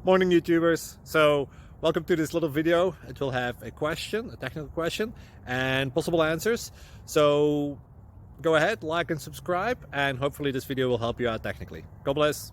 Morning YouTubers. So welcome to this little video. It will have a question, a technical question, and possible answers. So go ahead, like and subscribe, and hopefully this video will help you out technically. God bless.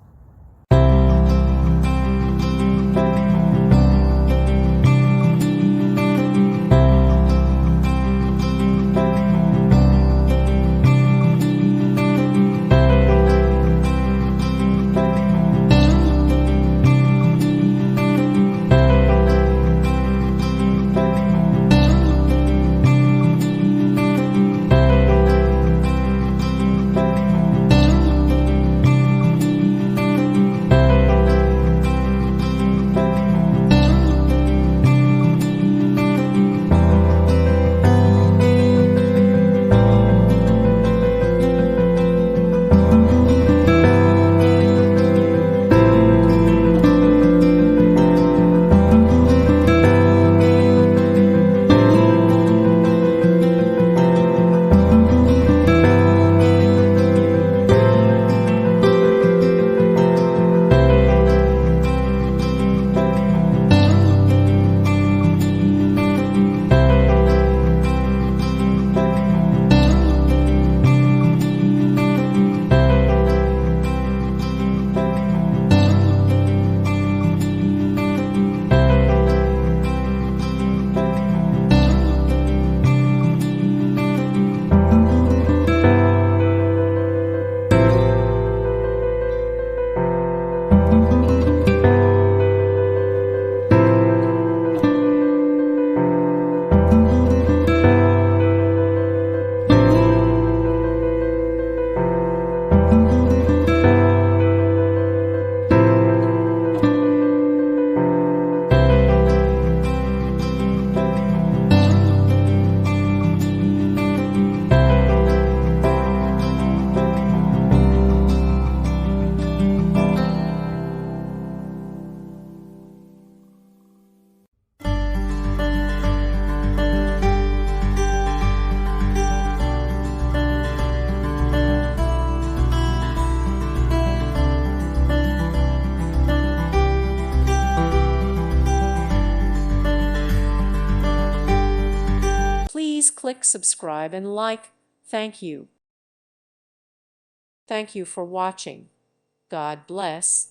Please click subscribe and like. Thank you. Thank you for watching. God bless.